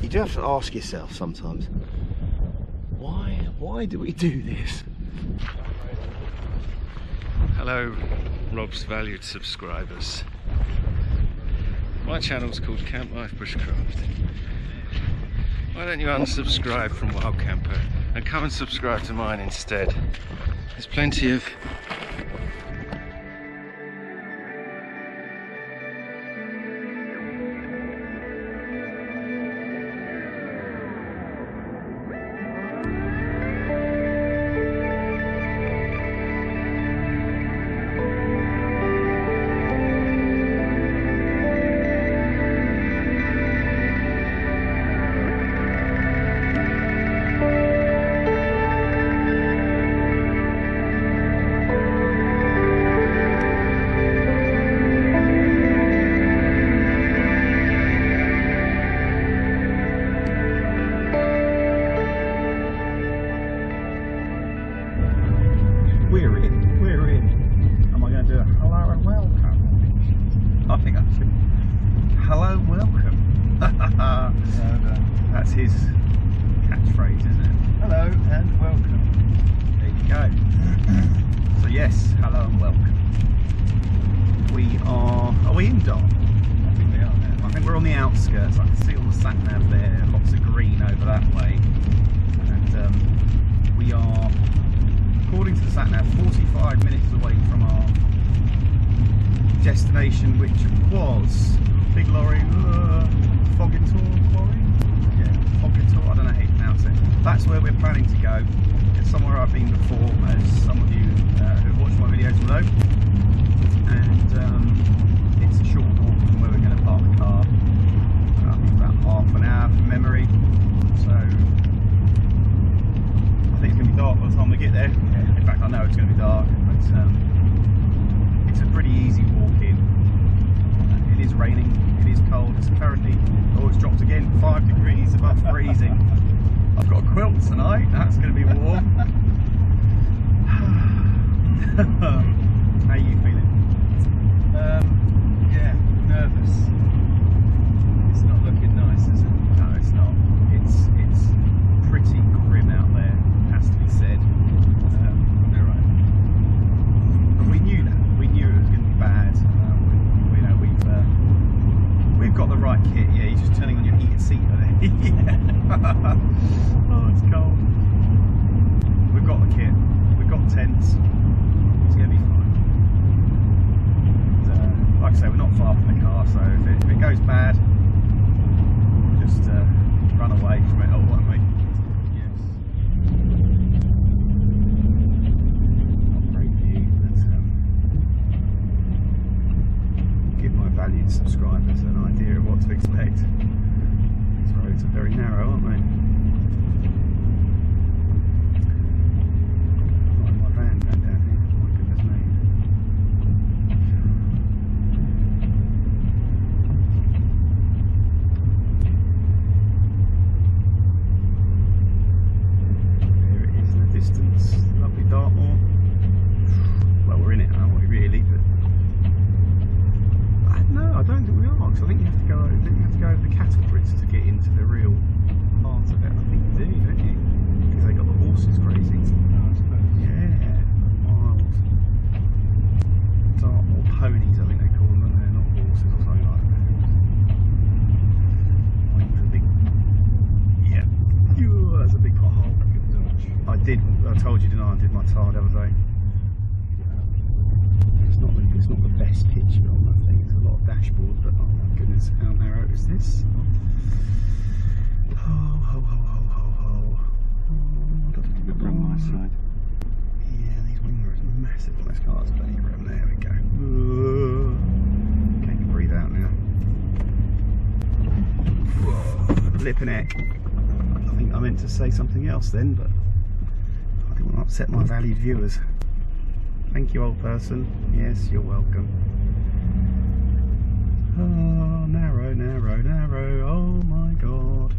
you do have to ask yourself sometimes, why do we do this? Hello, Rob's valued subscribers. My channel's called Camp Life Bushcraft. Why don't you unsubscribe from Wild Camper and come and subscribe to mine instead? There's plenty of We're in. Am I going to do a hello and welcome? I think I should. Hello, welcome. That's his catchphrase, isn't it? Hello and welcome. There you go. So yes, hello and welcome. Are we in Dart? I think we are now. I think we're on the outskirts. I can see all the sat nav there, lots of green over that way. And we are, according to the sat nav, 45 minutes away from our destination, which was big lorry, Foggintor quarry. Yeah, Foggintor. I don't know how you pronounce it. That's where we're planning to go. It's somewhere I've been before, as some of you who have watched my videos will know. And it's a short walk from where we're going to park the car. I think about half an hour from memory. So I think it's going to be dark by the time we get there. In fact, I know it's going to be dark, but it's a pretty easy walk in. It is raining, it is cold. It's currently, it's dropped again, 5 degrees above freezing. I've got a quilt tonight, that's going to be warm. How are you feeling? Yeah, nervous. It's not looking nice, is it? No, it's not. It's pretty grim out there, has to be said. You're right. But we knew that. We knew it was going to be bad. We've got the right kit. Yeah, you're just turning on your heated seat, I think. Oh, it's cold. We've got the kit. We've got tents. It's going to be fine. And, like I say, we're not far from the car, so if it goes bad, just run away from it all, won't we? Yes. Not a great view, but give my valued subscribers an idea of what to expect. These roads are very narrow, aren't they? Like my van going down here, my goodness me. There it is in the distance, lovely Dartmoor. Well, we're in it, aren't we, really? But no, I don't think we are, because I think you have to go over the cattle grids to get into the real part of it. I think you do, don't you? Because they got the horses grazing. Oh, I suppose. Yeah, wild Dartmoor ponies, I think they call them, they're not horses or something like that. Wait for a big, yeah, that's a big pothole. I told you, didn't I? I did my tar the other day. It's not the best picture on that thing. It's a lot of dashboard, but oh my goodness, how narrow is this? From my side. Yeah, these wing mirrors are massive on this car. It's plenty of room. There we go. Okay, you can breathe out now. Lip and neck. I think I meant to say something else then, but I didn't want to upset my valued viewers. Thank you, old person. Yes, you're welcome. Oh, narrow, narrow, narrow. Oh my God.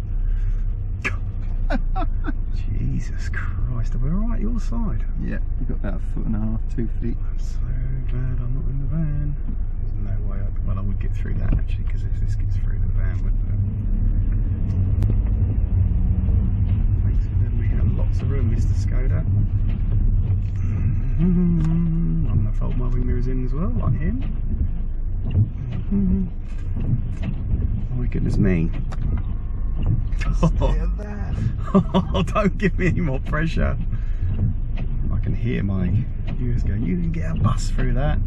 Jesus Christ, are we alright your side? Yeah, we've got about 1.5 to 2 feet. I'm so glad I'm not in the van. There's no way well, I would get through that actually, because if this gets through the van, wouldn't it? Lots of room, Mr. Skoda. I'm going to fold my wing mirrors in as well, like him. Oh my goodness me. Oh, don't give me any more pressure. I can hear my viewers going, you can get a bus through that.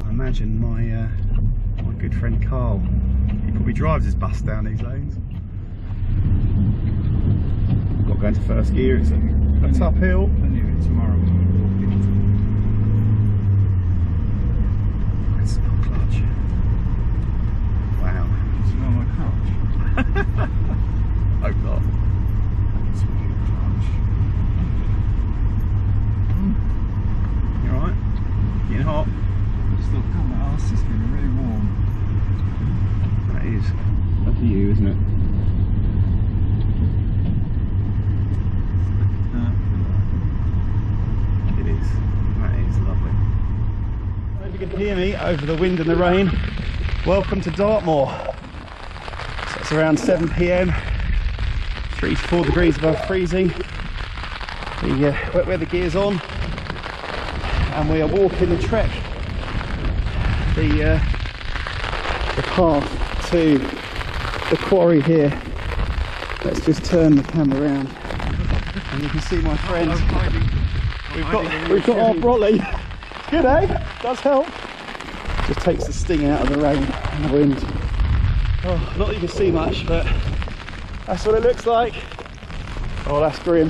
I imagine my my good friend Carl, he probably drives his bus down these lanes. Got to go into first gear, it's uphill. I knew it tomorrow when we walked into It's not clutch. Wow. smell my couch. Hope not. It's really clutch. You alright? Getting hot? Just thought, God, my arse is getting really warm. That is. That's you, isn't it? It is. That is lovely. I hope you can hear me over the wind and the rain. Welcome to Dartmoor. So it's around 7 PM, 3 to 4 degrees above freezing. We have the gears on, and we are walking the trek, the path to the quarry here. Let's just turn the camera around, and you can see my friends. We've got our brolly. Good, eh? Does help. Just takes the sting out of the rain and the wind. Oh, not that you can see much, but that's what it looks like. Oh, that's grim.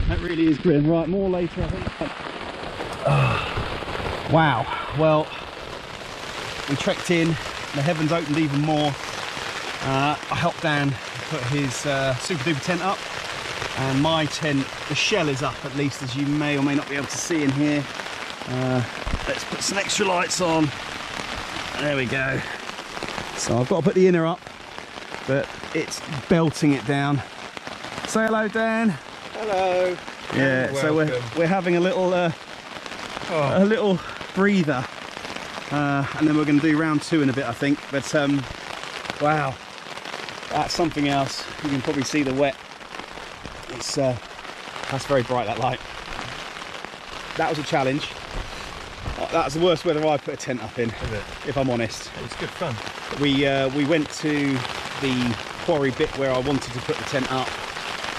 That really is grim. Right, more later, I think. Oh, wow. Well, we trekked in. The heavens opened even more. I helped Dan put his super duper tent up, and my tent, the shell is up at least, as you may or may not be able to see in here. Let's put some extra lights on. There we go. So I've got to put the inner up, but it's belting it down. Say hello, Dan. Hello. Yeah. So we're having a little breather, and then we're going to do round 2 in a bit, I think. But wow, that's something else. You can probably see the wet. It's that's very bright, that light. That was a challenge. That's the worst weather I've put a tent up in, if I'm honest. It was good fun. We went to the quarry bit where I wanted to put the tent up,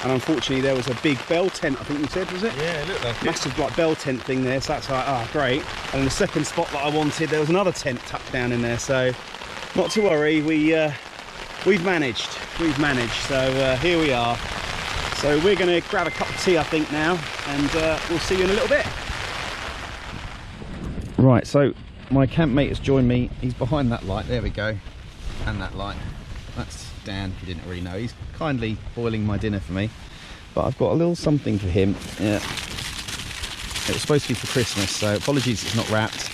and unfortunately there was a big bell tent, I think you said, was it? Yeah, it looked like Massive like bell tent thing there, so that's like, ah, great. And in the second spot that I wanted, there was another tent tucked down in there, so not to worry, we've managed. So here we are. So we're going to grab a cup of tea, I think, now, and we'll see you in a little bit. Right, so my campmate has joined me. He's behind that light, there we go, and that light. That's Dan, if you didn't already know. He's kindly boiling my dinner for me, but I've got a little something for him. Yeah, it was supposed to be for Christmas, so apologies it's not wrapped,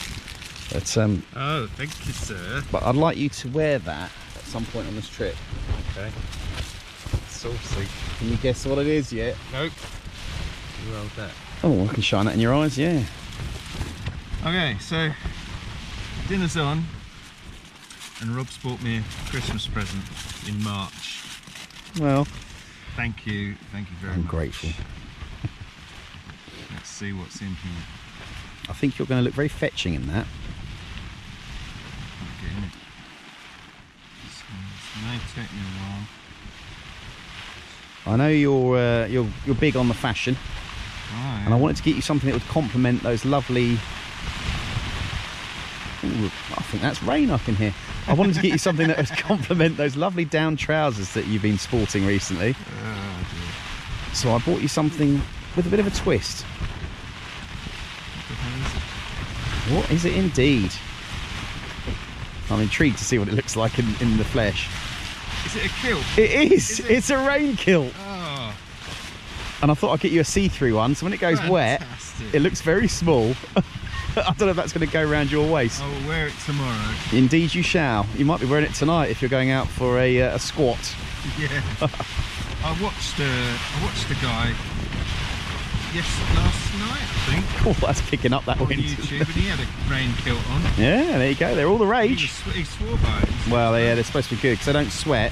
but oh, thank you, sir. but I'd like you to wear that at some point on this trip. Okay. Saucy. Can you guess what it is yet? Nope. You rolled that. Oh, I can shine that in your eyes, yeah. Okay, so dinner's on, and Rob's bought me a Christmas present in March. Well, Thank you very I'm much. grateful. Let's see what's in here. I think you're going to look very fetching in that. Okay, innit? So this may take me a while. I know you're big on the fashion, Right. and I wanted to get you something that would complement those lovely. Ooh, I think that's rain up in here. I wanted to get you something that would complement those lovely down trousers that you've been sporting recently. Oh, dear. So I bought you something with a bit of a twist. What the hell is it? What is it indeed? I'm intrigued to see what it looks like in the flesh. Is it a kilt? It is! Is it? It's a rain kilt! Oh, And I thought I'd get you a see-through one, so when it goes wet, fantastic. it looks very small. I don't know if that's going to go around your waist. I will wear it tomorrow. Indeed you shall. You might be wearing it tonight if you're going out for a squat. Yeah. I watched a guy last night, I think, Oh, that's picking up that on wind. YouTube, and he had a rain kilt on. Yeah, there you go. They're all the rage. He swore by it. Well, yeah, they're supposed to be good because they don't sweat,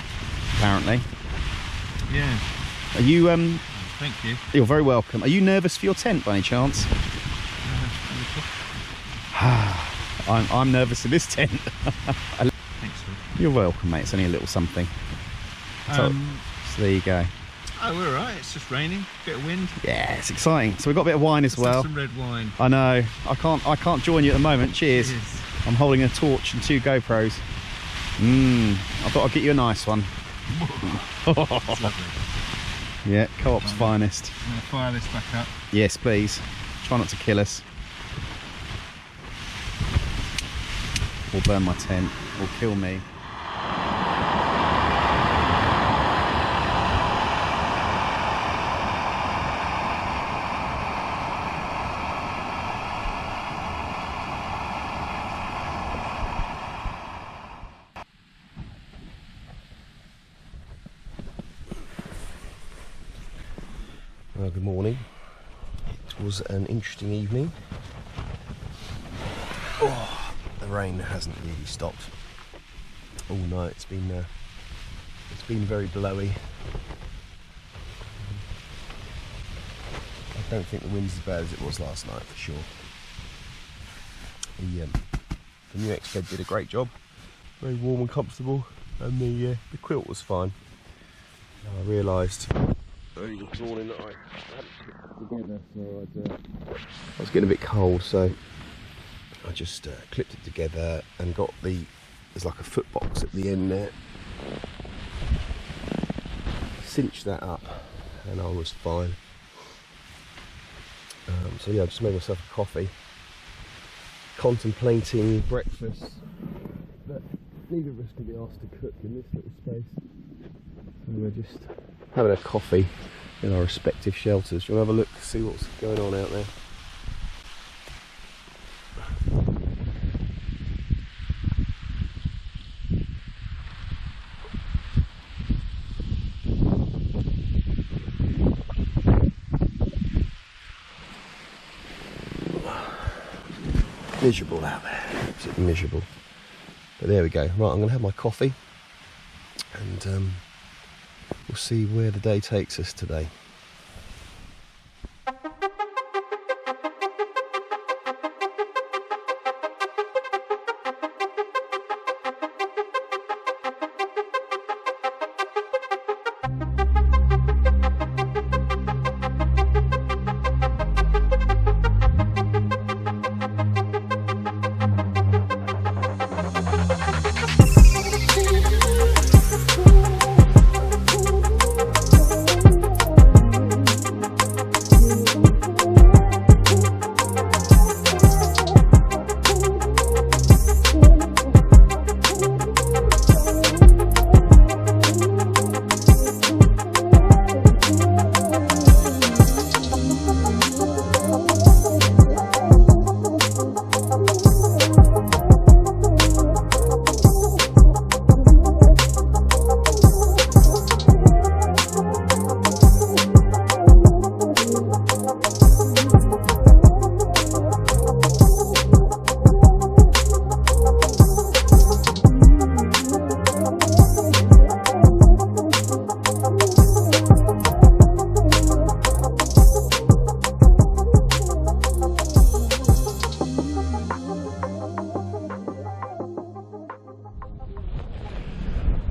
apparently. Yeah. Are you thank you. You're very welcome. Are you nervous for your tent by any chance? I'm nervous for this tent. Thanks, Phil. You're welcome, mate. It's only a little something. So there you go. Oh, we're alright. It's just raining. Bit of wind. Yeah, it's exciting. So we've got a bit of wine as well. Some red wine. I know. I can't join you at the moment. Cheers. I'm holding a torch and 2 GoPros. I thought I'd get you a nice one. That's lovely. Yeah, Co-op's finest. I'm going to fire this back up. Yes, please. Try not to kill us. Or burn my tent. Or kill me. Well, good morning. It was an interesting evening. Oh, the rain hasn't really stopped all night. It's been very blowy. I don't think the wind's as bad as it was last night, for sure. The new X bed did a great job. Very warm and comfortable, and the quilt was fine. I realised early this morning that I hadn't put it together, so I was getting a bit cold, so I just clipped it together and got there's like a foot box at the end there, cinched that up, and I was fine. So yeah, I just made myself a coffee, contemplating breakfast that neither of us can be asked to cook in this little space, so we're just having a coffee in our respective shelters. Do you want to have a look, see what's going on out there? Miserable out there, absolutely miserable. But there we go. Right, I'm going to have my coffee and we'll see where the day takes us today.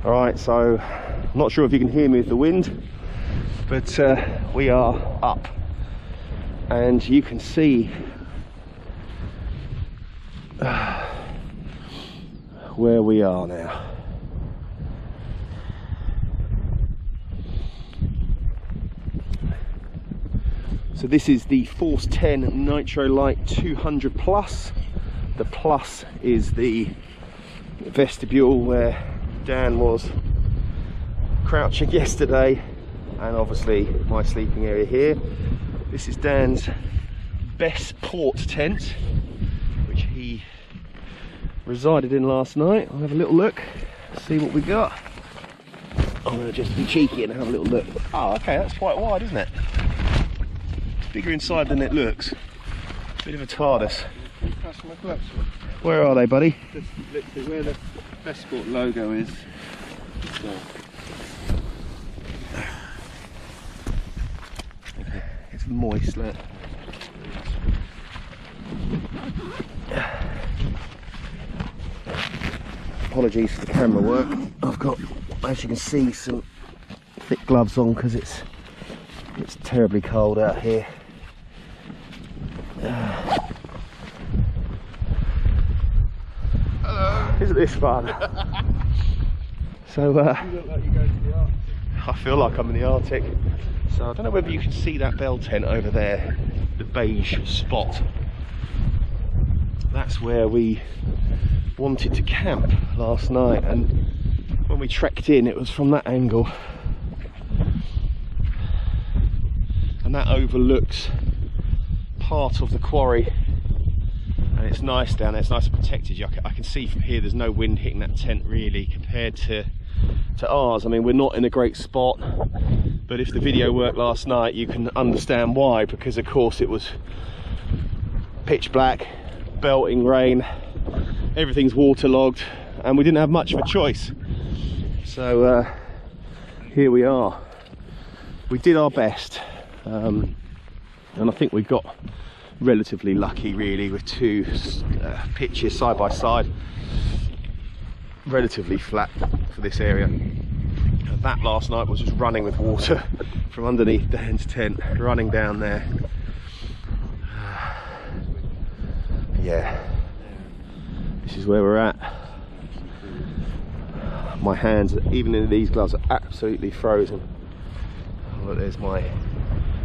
Alright, so I'm not sure if you can hear me with the wind, but we are up and you can see where we are now. So this is the Force 10 Nitro Light 200 Plus. The Plus is the vestibule where Dan was crouching yesterday, and obviously my sleeping area here. This is Dan's best port tent, which he resided in last night. I'll have a little look, see what we got. I'm going to just be cheeky and have a little look. Oh, okay, that's quite wide, isn't it? It's bigger inside than it looks. Bit of a TARDIS. Where are they, buddy? Just literally where the Bestport logo is. So. moist. Look. Apologies for the camera work. I've got, as you can see, some thick gloves on because it's terribly cold out here. Hello. Isn't this fun? So You look like you're going to the Arctic. I feel like I'm in the Arctic. So I don't know whether you can see that bell tent over there, the beige spot. That's where we wanted to camp last night, and when we trekked in it was from that angle, and that overlooks part of the quarry, and it's nice down there. It's nice and protected. I can see from here there's no wind hitting that tent really compared to ours. I mean, we're not in a great spot, but if the video worked last night you can understand why, because of course it was pitch black, belting rain, everything's waterlogged, and we didn't have much of a choice. So here we are. We did our best, and I think we got relatively lucky really with two pitches side by side, relatively flat for this area. And that last night was just running with water from underneath Dan's tent, running down there. Yeah, this is where we're at. My hands, even in these gloves, are absolutely frozen. Oh, look, there's my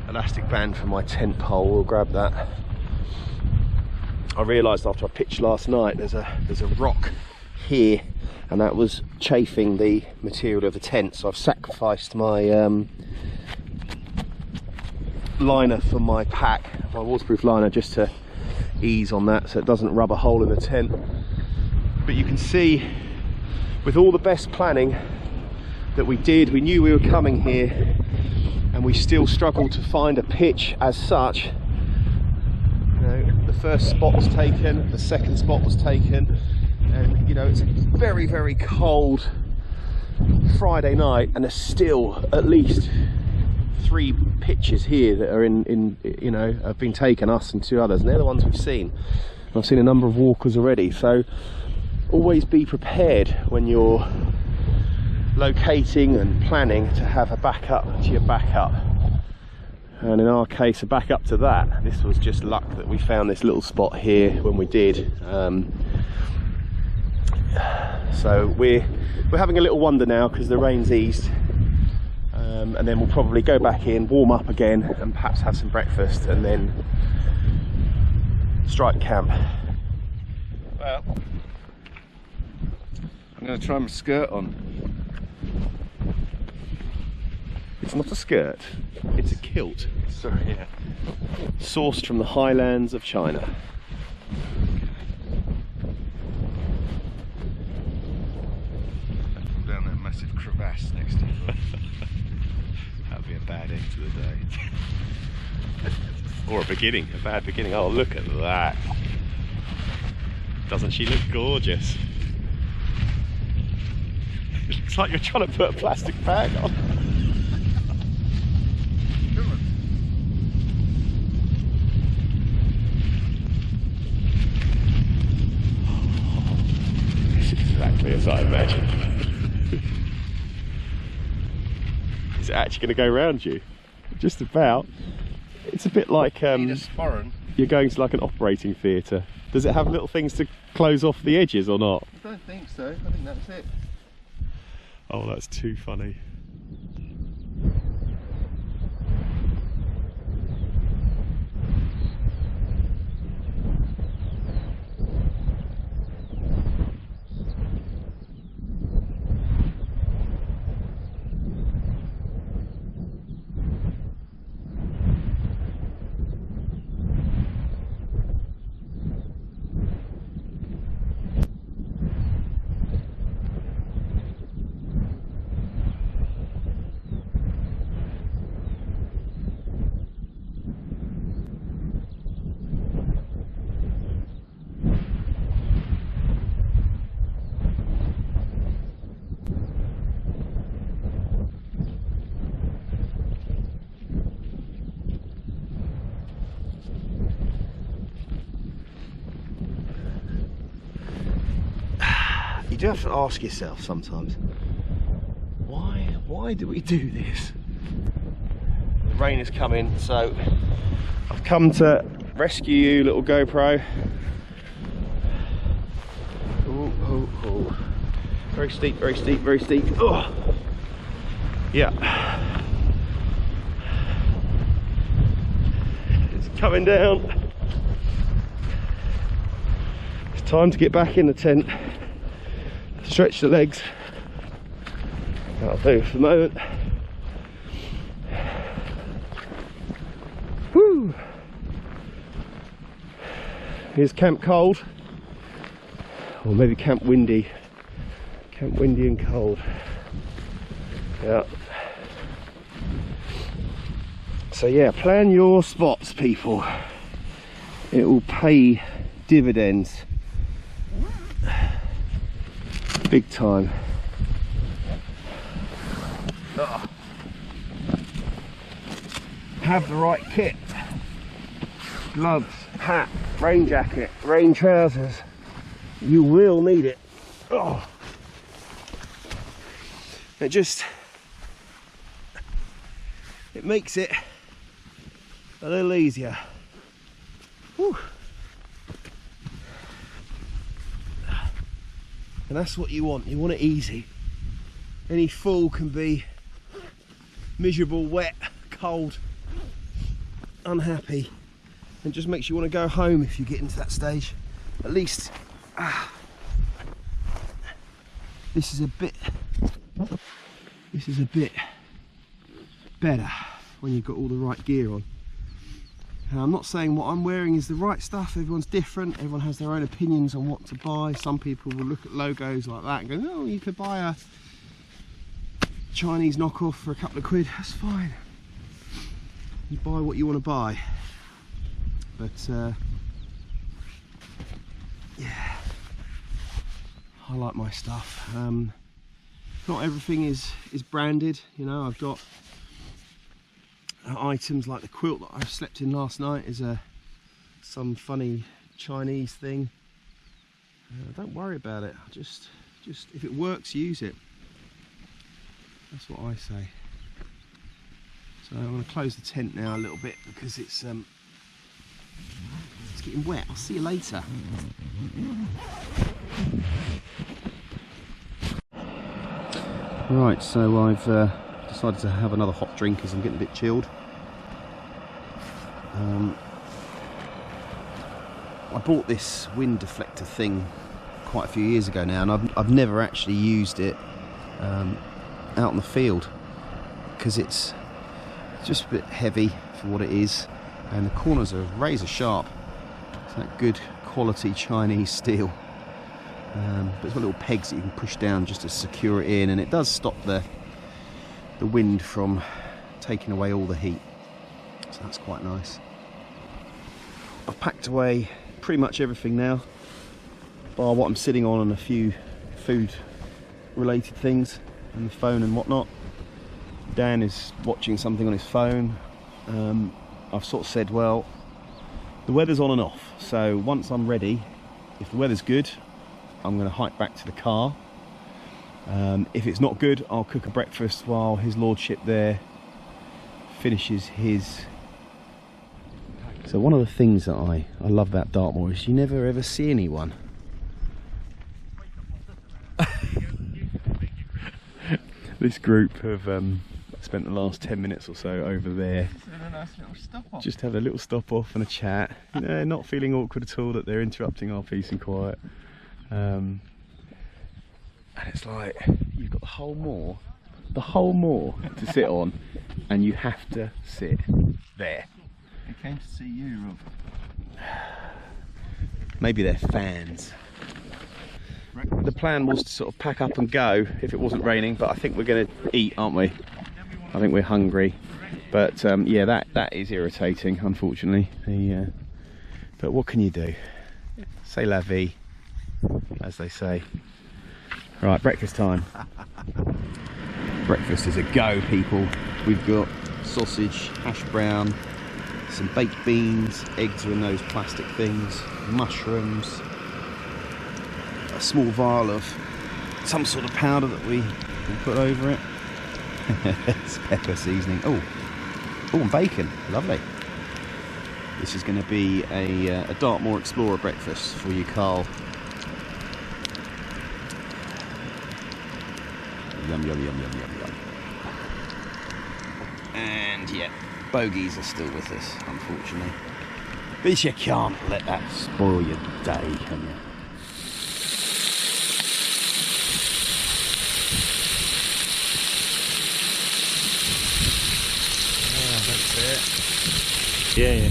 elastic band for my tent pole. We'll grab that. I realised after I pitched last night there's a rock here, and that was chafing the material of the tent, so I've sacrificed my liner for my pack, my waterproof liner, just to ease on that so it doesn't rub a hole in the tent. But you can see, with all the best planning that we did, we knew we were coming here, and we still struggled to find a pitch as such. You know, the first spot was taken, the second spot was taken, and you know, it's a very, very cold Friday night, and there's still at least 3 pitches here that are in you know, have been taken, us and 2 others, and they're the ones we've seen. I've seen a number of walkers already, so always be prepared when you're locating and planning to have a backup to your backup. And in our case, a backup to that. This was just luck that we found this little spot here when we did. So we're having a little wonder now because the rain's eased, and then we'll probably go back in, warm up again, and perhaps have some breakfast, and then strike camp. Well, I'm going to try my skirt on. It's not a skirt, it's a kilt. Sorry, yeah. Sourced from the highlands of China. Pull down that massive crevasse next to you. That'd be a bad end to the day. Or a beginning, a bad beginning. Oh, look at that. Doesn't she look gorgeous? It looks like you're trying to put a plastic bag on. This is exactly as I imagined. Is it actually going to go around you? Just about. It's a bit like Need a sporran. you're going to like an operating theatre. Does it have little things to close off the edges or not? I don't think so. I think that's it. Oh, that's too funny. you do have to ask yourself sometimes, why do we do this? The rain is coming, so I've come to rescue you, little GoPro. Oh. Very steep, very steep, very steep. Oh, yeah. It's coming down. It's time to get back in the tent. Stretch the legs. That'll do for the moment. Woo! Here's Camp Cold, or maybe Camp Windy. Camp Windy and Cold. Yeah. So yeah, plan your spots, people. It will pay dividends big time. Oh. Have the right kit. Gloves, hat, rain jacket, rain trousers. You will need it. Oh. It makes it a little easier. Whew. And that's what you want it easy. Any fall can be miserable, wet, cold, unhappy, and just makes you want to go home if you get into that stage. At least this is a bit better when you've got all the right gear on. And I'm not saying what I'm wearing is the right stuff. Everyone's different. Everyone has their own opinions on what to buy. Some people will look at logos like that and go, oh, you could buy a Chinese knockoff for a couple of quid. That's fine. You buy what you want to buy. But yeah, I like my stuff. Not everything is branded, you know. I've got items like the quilt that I slept in last night is some funny Chinese thing. Don't worry about it. Just if it works, use it. That's what I say. So I'm going to close the tent now a little bit because it's getting wet. I'll see you later. Right, so I've decided to have another hot drink as I'm getting a bit chilled. I bought this wind deflector thing quite a few years ago now, and I've never actually used it out in the field because it's just a bit heavy for what it is, and the corners are razor sharp. It's that good quality Chinese steel. But it's got little pegs that you can push down just to secure it in, and it does stop the wind from taking away all the heat, so that's quite nice. I've packed away pretty much everything now, bar what I'm sitting on and a few food related things and the phone and whatnot. Dan is watching something on his phone. I've sort of said, well, the weather's on and off, so once I'm ready, if the weather's good, I'm going to hike back to the car. If it's not good, I'll cook a breakfast while his lordship there finishes his. So one of the things that I love about Dartmoor is you never ever see anyone. This group have spent the last 10 minutes or so over there. Just had a little stop off and a chat. You know, not feeling awkward at all that they're interrupting our peace and quiet. And it's like you've got the whole moor to sit on, and you have to sit there. I came to see you, Rob. Maybe they're fans. The plan was to sort of pack up and go if it wasn't raining, but I think we're going to eat, aren't we? I think we're hungry, but yeah, that is irritating, unfortunately. But what can you do? C'est la vie, as they say. Right, breakfast time. Breakfast is a go, people. We've got sausage, hash brown, some baked beans, eggs are in those plastic things, mushrooms, a small vial of some sort of powder that we will put over it. It's pepper seasoning. Oh, and bacon. Lovely. This is going to be a Dartmoor Explorer breakfast for you, Carl. Yum, yum, yum, yum, yum, yum. And yeah, bogies are still with us, unfortunately. But you can't let that spoil your day, can you? Oh, that's it. Yeah.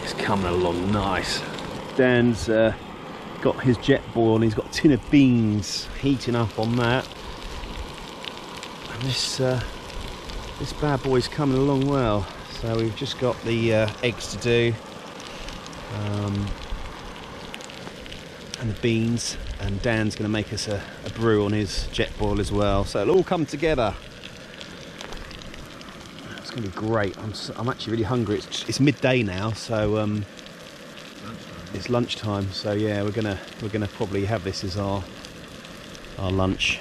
It's coming along nice. Dan's got his jet boil and he's got a tin of beans heating up on that. And this bad boy's coming along well. So we've just got the eggs to do. And the beans, and Dan's going to make us a brew on his jet boil as well, so it'll all come together. It's going to be great. I'm actually really hungry. It's midday now, so it's lunchtime. So yeah, we're gonna probably have this as our lunch.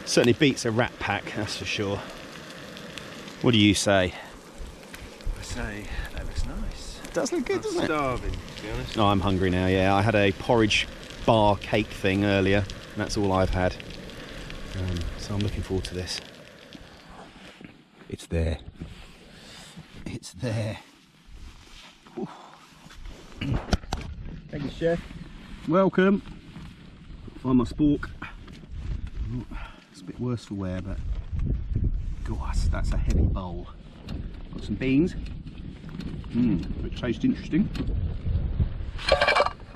Certainly beats a rat pack, that's for sure. What do you say? I say that looks nice. It does look good, doesn't it? I'm starving, to be honest. Oh, I'm hungry now, yeah. I had a porridge bar cake thing earlier, and that's all I've had. So I'm looking forward to this. It's there. It's there. Ooh. Thank you, Chef. Welcome. Find my spork. Oh, it's a bit worse for wear, but gosh, that's a heavy bowl. Got some beans. It tastes interesting.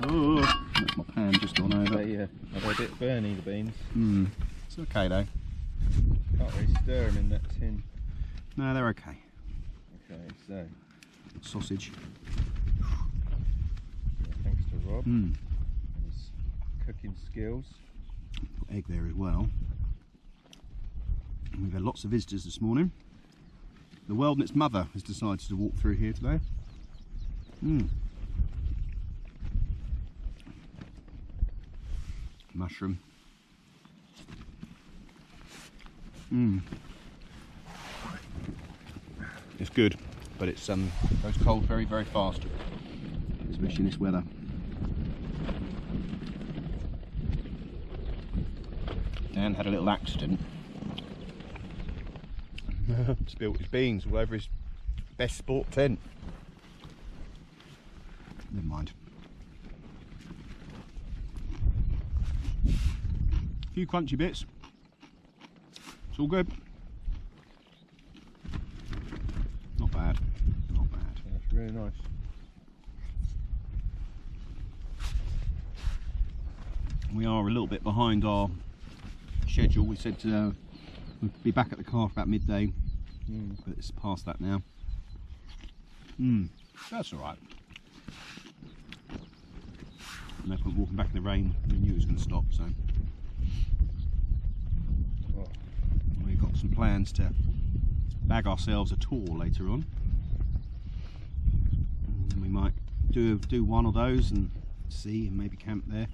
Oh, that's my pan just gone over. They're a bit burny, the beans. It's okay though. Can't really stir them in that tin. No, they're okay. Okay, so Sausage. thanks to Rob and his cooking skills. Got egg there as well. And we've had lots of visitors this morning. The world and its mother has decided to walk through here today. Mushroom. It's good, but it's goes cold very, very fast, especially in this weather. Dan had a little accident. Spilt his beans all over his best sport tent. Never mind. A few crunchy bits. It's all good. Not bad. Not bad. That's really nice. We are a little bit behind our schedule. We said we'd be back at the car for about midday, but it's past that now. That's all right. No point walking back in the rain. We knew it was going to stop, so we've got some plans to bag ourselves a tour later on. And we might do one of those and see, and maybe camp there.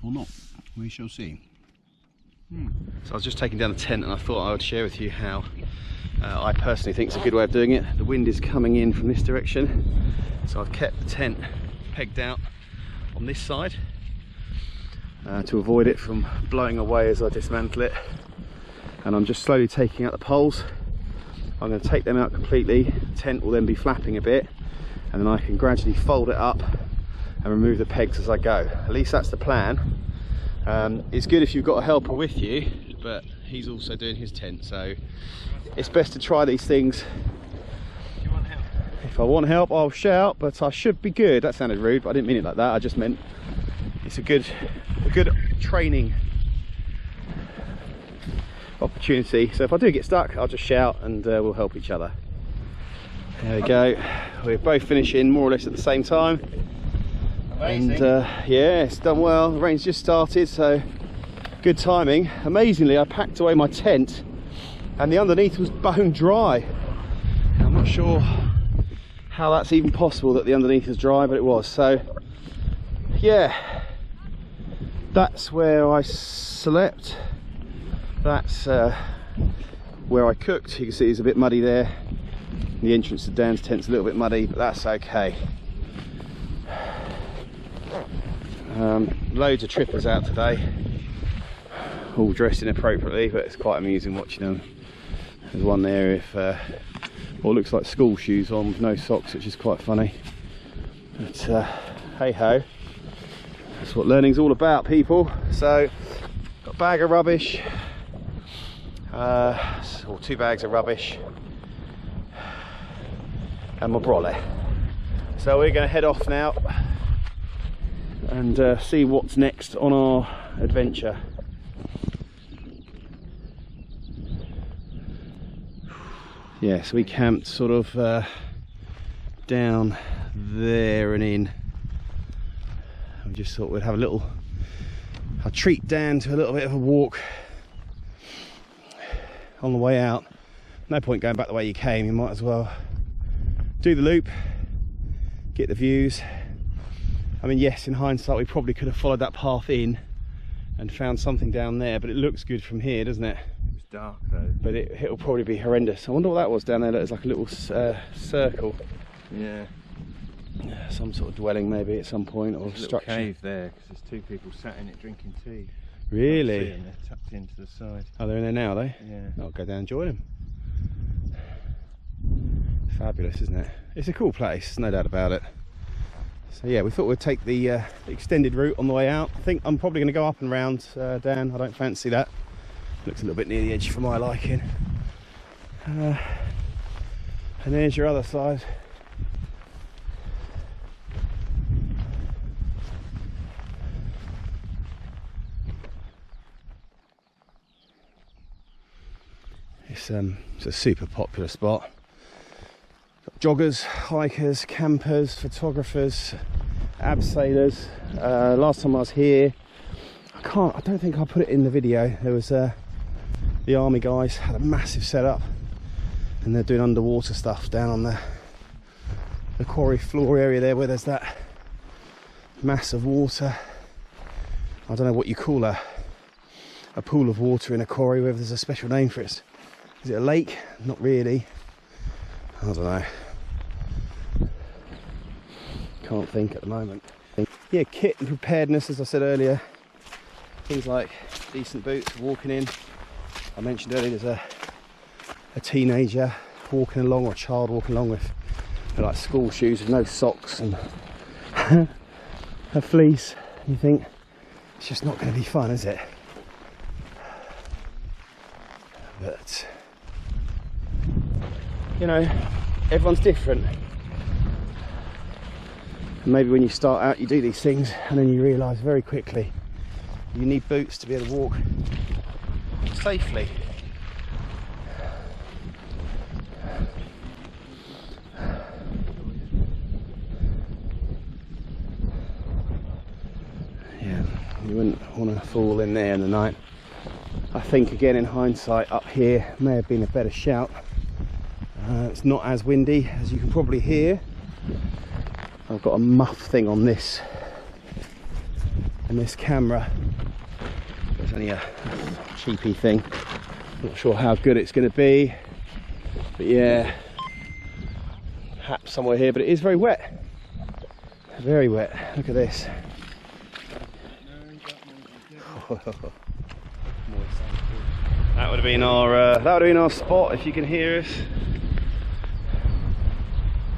Or not, we shall see. So I was just taking down the tent and I thought I would share with you how I personally think it's a good way of doing it. The wind is coming in from this direction, so I've kept the tent pegged out on this side to avoid it from blowing away as I dismantle it. And I'm just slowly taking out the poles. I'm going to take them out completely. The tent will then be flapping a bit, and then I can gradually fold it up and remove the pegs as I go. At least that's the plan. It's good if you've got a helper with you, but he's also doing his tent, so it's best to try these things. Do you want help? If I want help, I'll shout, but I should be good. That sounded rude, but I didn't mean it like that. I just meant it's a good training opportunity. So if I do get stuck, I'll just shout and we'll help each other. There we go. We're both finishing more or less at the same time. And yeah, it's done well. The rain's just started, so good timing. Amazingly, I packed away my tent and the underneath was bone dry. I'm not sure how that's even possible that the underneath is dry, but it was. So yeah, that's where I slept. That's where I cooked. You can see it's a bit muddy there. The entrance to Dan's tent's a little bit muddy, but that's okay. Loads of trippers out today, all dressed inappropriately, but it's quite amusing watching them. There's one there with what looks like school shoes on with no socks, which is quite funny. But hey ho, that's what learning's all about, people. So got a bag of rubbish, or 2 bags of rubbish, and my brolly. So we're going to head off now and see what's next on our adventure. Yeah, so we camped sort of down there and in. We just thought we'd have a little, I'll treat Dan to a little bit of a walk on the way out. No point going back the way you came, you might as well do the loop, get the views. I mean, yes, in hindsight we probably could have followed that path in and found something down there, but it looks good from here, doesn't it? It's dark though. But it'll probably be horrendous. I wonder what that was down there. That was like a little circle. Yeah. Some sort of dwelling maybe at some point, or There's a structure. little cave there because there's 2 people sat in it drinking tea. Really? And they're tucked into the side. Oh, they're in there now, are they? Yeah. I'll go down and join them. Fabulous, isn't it? It's a cool place, no doubt about it. So yeah, we thought we'd take the extended route on the way out. I think I'm probably going to go up and round, Dan. I don't fancy that. Looks a little bit near the edge for my liking. And there's your other side. It's a super popular spot. Got joggers, hikers, campers, photographers, abseilers. Last time I was here, I don't think I put it in the video. There was the army guys had a massive setup, and they're doing underwater stuff down on the quarry floor area there, where there's that mass of water. I don't know what you call a pool of water in a quarry, whether there's a special name for it. Is it a lake? Not really. I don't know. Can't think at the moment. Yeah, kit and preparedness, as I said earlier. Things like decent boots for walking in. I mentioned earlier there's a teenager walking along, or a child walking along with like school shoes with no socks and a fleece. You think it's just not going to be fun, is it? But you know, everyone's different. And maybe when you start out you do these things and then you realise very quickly you need boots to be able to walk safely. Yeah, you wouldn't want to fall in there in the night. I think again in hindsight up here may have been a better shout. It's not as windy as you can probably hear. I've got a muff thing on this camera. It's only a cheapy thing. Not sure how good it's going to be, but yeah, perhaps somewhere here. But it is very wet, very wet. Look at this. That would have been our spot, if you can hear us.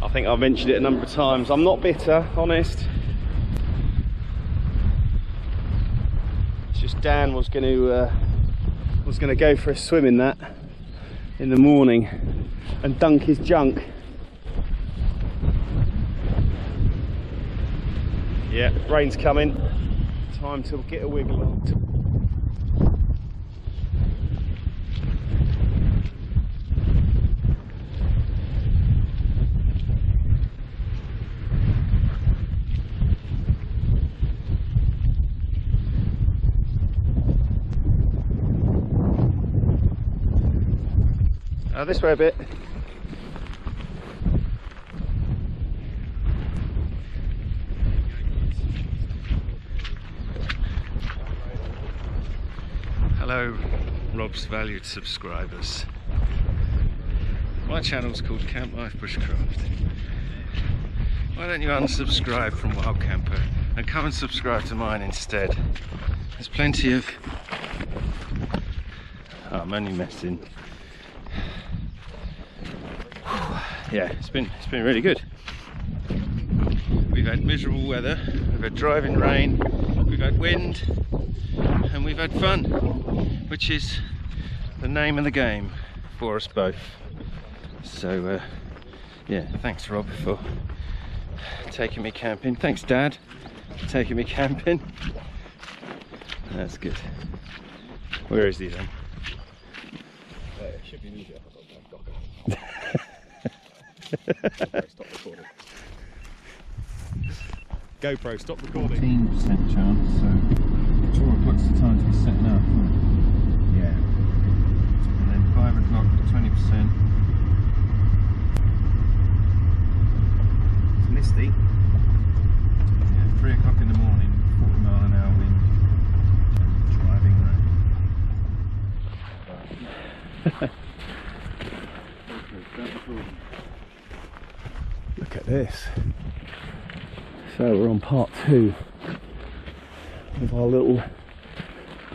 I think I've mentioned it a number of times. I'm not bitter, honest. It's just Dan was going to go for a swim in that in the morning and dunk his junk. Yeah, rain's coming. Time to get a wiggle on. this way a bit. Hello, Rob's valued subscribers. My channel's called Camp.The Bushcraft. Why don't you unsubscribe from Wild Camper and come and subscribe to mine instead? There's plenty of... Oh, I'm only messing. Yeah, it's been really good. We've had miserable weather, we've had driving rain, we've had wind, and we've had fun, which is the name of the game for us both. So yeah, thanks Rob for taking me camping. Thanks Dad for taking me camping. That's good. Where is he then? It should be easier. Stop recording. GoPro, stop recording. 15% chance, so 4 o'clock's the time to be setting up. Yeah. And then 5 o'clock, 20%. It's misty. Yeah, 3 o'clock in the morning, 40-mile-an-hour wind. And driving rain. Look at this. So we're on part 2 of our little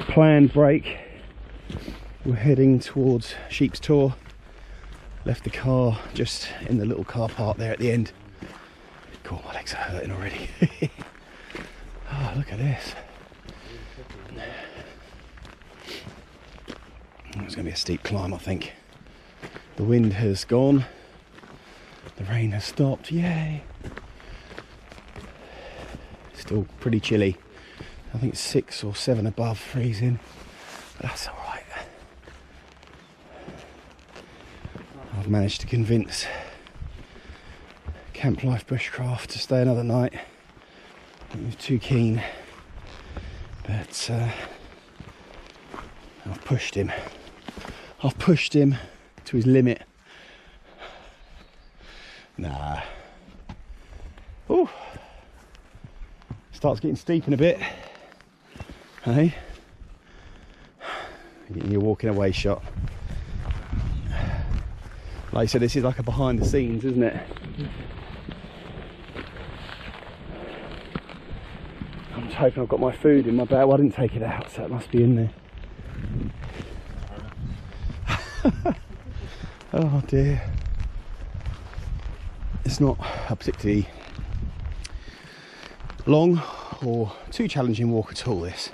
planned break. We're heading towards Sheep's Tor. Left the car just in the little car park there at the end. God, my legs are hurting already. Oh, look at this. It's going to be a steep climb, I think. The wind has gone. The rain has stopped. Yay! Still pretty chilly. I think it's 6 or 7 above freezing, but that's all right. I've managed to convince Camp Life Bushcraft to stay another night. He was too keen, but I've pushed him. I've pushed him to his limit. Nah. Ooh. Starts getting steep in a bit. Hey? Getting your walking away shot. Like I said, this is like a behind the scenes, isn't it? I'm just hoping I've got my food in my bag. Well, I didn't take it out, so it must be in there. Oh dear. It's not a particularly long or too challenging walk at all, this,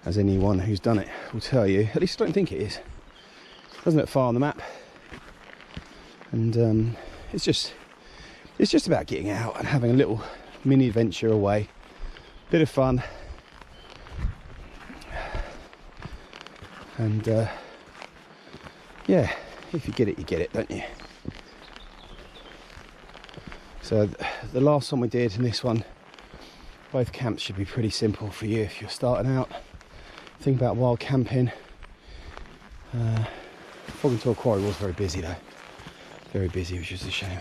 as anyone who's done it will tell you. At least I don't think it is. Doesn't look far on the map, and it's just about getting out and having a little mini adventure away, bit of fun, and yeah, if you get it, you get it, don't you? So the last one we did and this one, both camps should be pretty simple for you if you're starting out. Think about wild camping. Fogging Tor Quarry was very busy though. Very busy, which is a shame.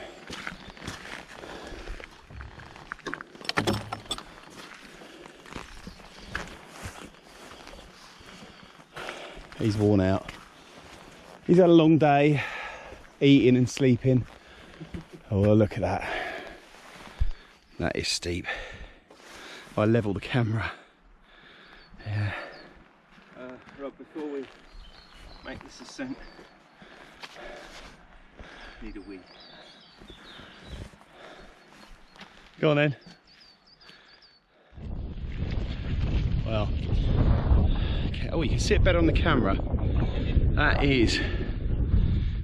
He's worn out. He's had a long day, eating and sleeping. Oh, well, look at that. That is steep. I level the camera. Yeah. Rob, before we make this ascent, need a wee. Go on then. Well, okay. Oh, you can see it better on the camera. That is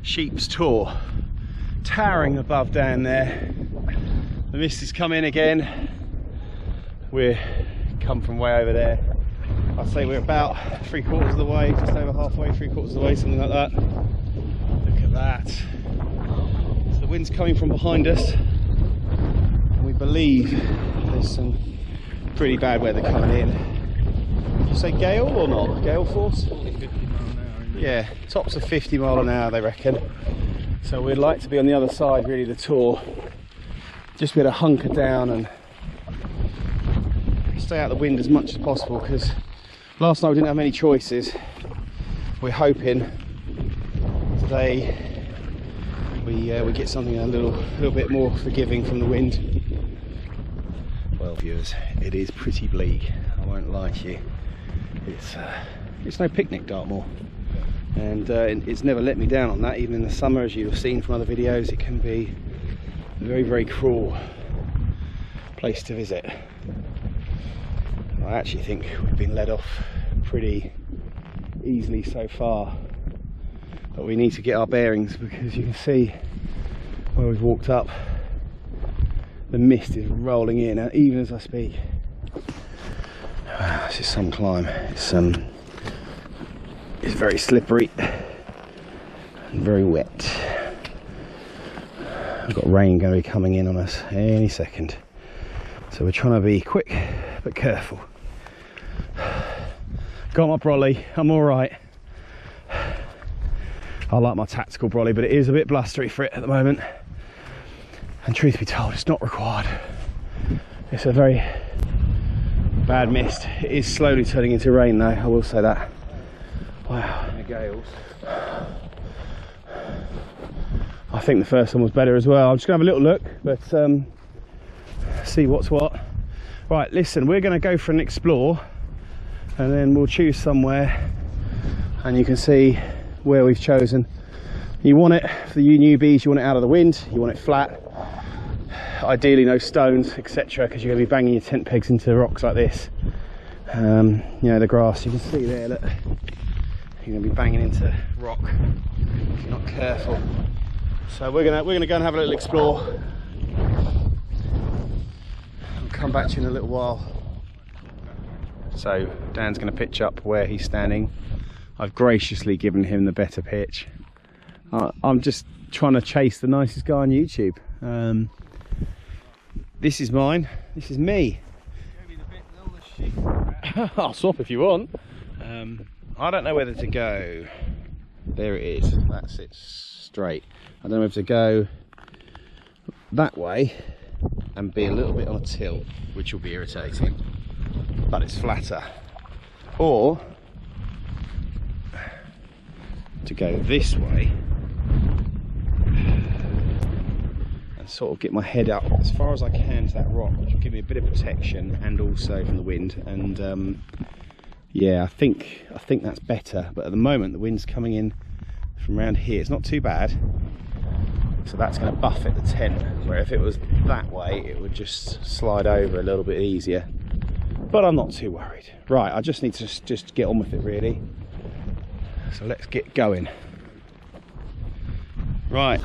Sheep's Tor, towering above down there. The mist is coming again. We're come from way over there. I'd say we're about 3/4 of the way, just over halfway, 3/4 of the way, something like that. Look at that. So the wind's coming from behind us. And we believe there's some pretty bad weather coming in. Did you say gale or not? Gale force? 50 mile an hour in Yeah, tops of 50 mile an hour they reckon. So we'd like to be on the other side really, the tour. Just be able to hunker down and stay out of the wind as much as possible, because last night we didn't have many choices. We're hoping today we get something a little bit more forgiving from the wind. Well viewers, it is pretty bleak, I won't lie to you. It's no picnic, Dartmoor, and it's never let me down on that. Even in the summer, as you've seen from other videos, it can be a very, very cruel place to visit. I actually think we've been led off pretty easily so far, but we need to get our bearings, because you can see where we've walked up, the mist is rolling in even as I speak. Wow, this is some climb. It's very slippery and very wet. We've got rain going to be coming in on us any second, so we're trying to be quick but careful. Got my brolly, I'm all right. I like my tactical brolly, but it is a bit blustery for it at the moment, and truth be told, it's not required. It's a very bad mist. It is slowly turning into rain though, I will say that. Wow. And the gales. I think the first one was better as well. I'm just going to have a little look, but see what's what. Right, listen, we're going to go for an explore, and then we'll choose somewhere, and you can see where we've chosen. You want it, for you newbies, you want it out of the wind, you want it flat, ideally no stones, etc., because you're going to be banging your tent pegs into rocks like this. You know, the grass, you can see there, look, you're going to be banging into rock if you're not careful. So we're gonna go and have a little explore. I'll come back to you in a little while. So Dan's going to pitch up where he's standing. I've graciously given him the better pitch. I'm just trying to chase the nicest guy on YouTube. This is mine. This is me. I'll swap if you want. I don't know whether to go. There it is. That's it. Straight. I don't know if to go that way and be a little bit on a tilt, which will be irritating, but it's flatter, or to go this way and sort of get my head up as far as I can to that rock, which will give me a bit of protection and also from the wind. And yeah, I think that's better, but at the moment the wind's coming in from around here. It's not too bad, so that's going to buffet the tent, where if it was that way it would just slide over a little bit easier, but I'm not too worried. Right, I just need to just get on with it really, so let's get going. Right,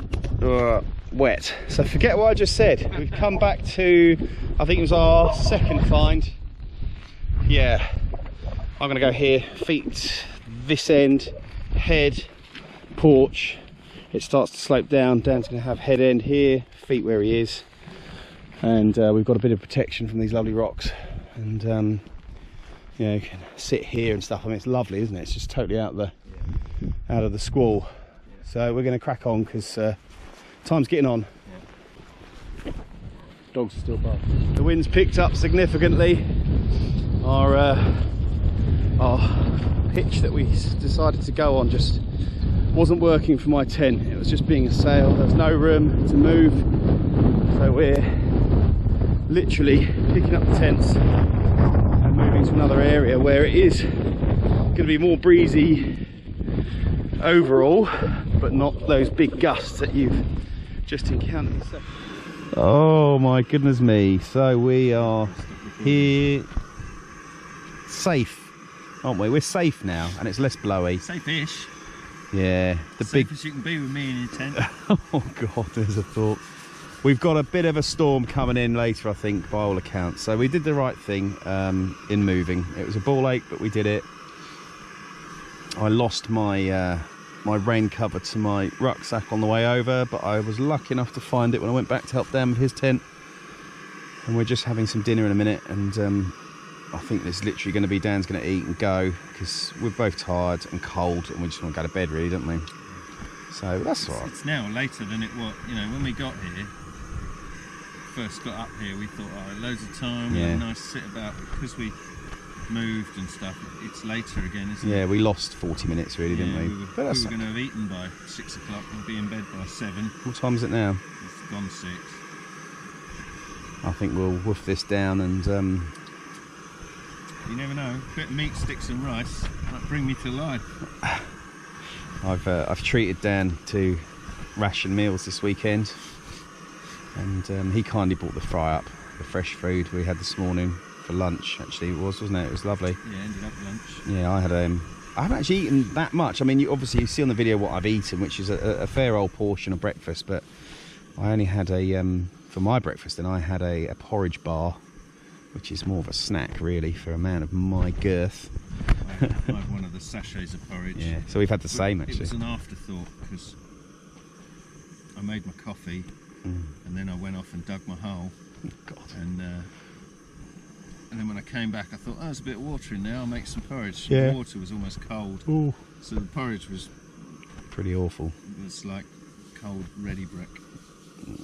wet, so forget what I just said. We've come back to, I think it was our second find. Yeah, I'm going to go here, feet this end, head, porch. It starts to slope down. Dan's going to have head end here, feet where he is, and we've got a bit of protection from these lovely rocks, and you know, you can sit here and stuff. I mean, it's lovely, isn't it? It's just totally out of the squall. So we're going to crack on, because time's getting on. Dogs are still barking. The wind's picked up significantly. Our pitch that we decided to go on just wasn't working for my tent. It was just being a sail. There was no room to move, so we're literally picking up the tents and moving to another area where it is going to be more breezy overall, but not those big gusts that you've just encountered. Oh my goodness me, so we are here safe, aren't we? We're safe now, and it's less blowy. Safe-ish. Yeah, the Safe big. as you can be with me in your tent. Oh god, there's a thought. We've got a bit of a storm coming in later, I think, by all accounts. So we did the right thing in moving. It was a ball ache, but we did it. I lost my my rain cover to my rucksack on the way over, but I was lucky enough to find it when I went back to help Dan with his tent. And we're just having some dinner in a minute, and I think there's literally going to be Dan's going to eat and go because we're both tired and cold and we just want to go to bed, really, don't we? So that's all right. It's now later than it was. You know, when we got here, first got up here, we thought, oh, loads of time, Yeah. a nice sit about, but because we moved and stuff, it's later again, isn't it? Yeah, we lost 40 minutes, really, didn't we? We were going to have eaten by 6 o'clock and be in bed by 7. What time is it now? It's gone 6. I think we'll woof this down and You never know. A bit of meat, sticks and rice might bring me to life. I've treated Dan to ration meals this weekend, and he kindly bought the fry up, the fresh food we had this morning for lunch. Actually, it was, wasn't it? It was lovely. Yeah, ended up lunch. Yeah, I haven't actually eaten that much. I mean, you see on the video what I've eaten, which is a fair old portion of breakfast, but I only had for my breakfast, and I had a porridge bar, which is more of a snack, really, for a man of my girth. I had one of the sachets of porridge. Yeah, so we've had the same, actually. It was an afterthought because I made my coffee and then I went off and dug my hole. God. And then when I came back, I thought, oh, there's a bit of water in there, I'll make some porridge. Yeah. The water was almost cold. Ooh. So the porridge was Pretty awful. like cold, ready brick. It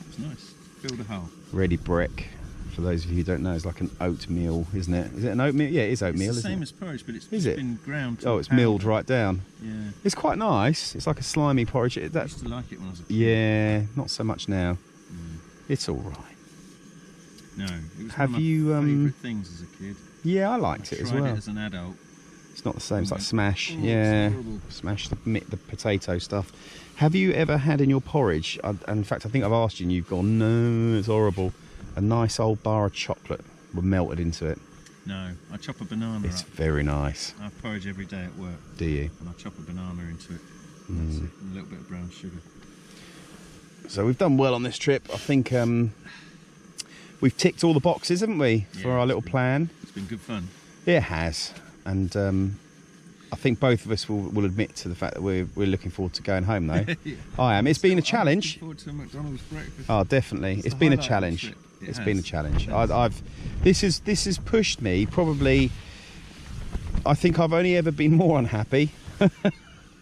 was nice. Filled a hole. Ready brick, for those of you who don't know, is like an oatmeal, isn't it? Is it an oatmeal? Yeah, it is oatmeal, It's the isn't same it? as porridge, but it's Is just it? been ground to Oh, a it's powder. milled right down. Yeah. It's quite nice. It's like a slimy porridge. I used to like it when I was a kid. Yeah, not so much now. It's all right. No, it was Have one of my you, favourite things as a kid. Yeah, I liked it as Tried well. it as an adult. It's not the same. It's like smash. Oh, Yeah, it's horrible. smash the potato stuff. Have you ever had in your porridge? In fact, I think I've asked you, and you've gone, no, it's horrible. A nice old bar of chocolate melted into it. No, I chop a banana It's up. very nice. I have porridge every day at work, Do you? and I chop a banana into it. That's it, and a little bit of brown sugar. So we've done well on this trip. I think we've ticked all the boxes, haven't we, for Yeah, our it's little been- plan? It's been good fun. It has, and I think both of us will admit to the fact that we're looking forward to going home, though. Yeah. I am. It's been a I'm challenge. looking forward to McDonald's breakfast. Oh, definitely. It's It's the been a highlight of the challenge. trip. It It's has. been a challenge. It has. This has pushed me. Probably, I think I've only ever been more unhappy.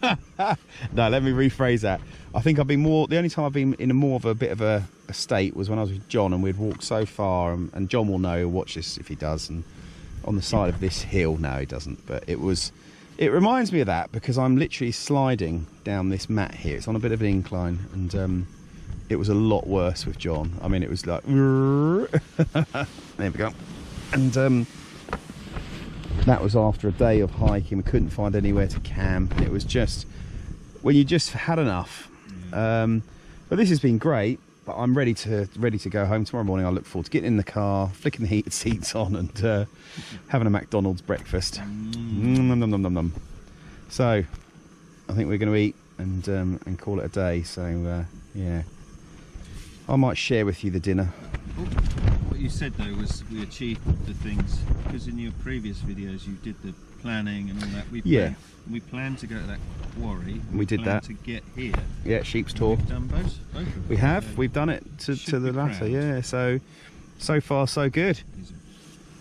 No, let me rephrase that. I think I've been more. The only time I've been in more of a bit of a state was when I was with John, and we'd walked so far. And John will know. He'll watch this if he does. And on the side of this hill, no, he doesn't. But it was. It reminds me of that because I'm literally sliding down this mat here. It's on a bit of an incline, and it was a lot worse with John. I mean, it was like, there we go. And that was after a day of hiking. We couldn't find anywhere to camp, and it was just when you just had enough. But this has been great. But I'm ready to go home tomorrow morning. I look forward to getting in the car, flicking the heated seats on, and having a McDonald's breakfast. Nom, nom, nom, nom, nom. So I think we're going to eat and call it a day. So yeah, I might share with you the dinner. What you said though was we achieved the things because in your previous videos you did the planning and all that. We planned to go to that quarry. We did planned that. to get here. Yeah, Sheep's And Tour. We've done both of them. We have. So We've done it to should the be latter. proud. Yeah. So far so good.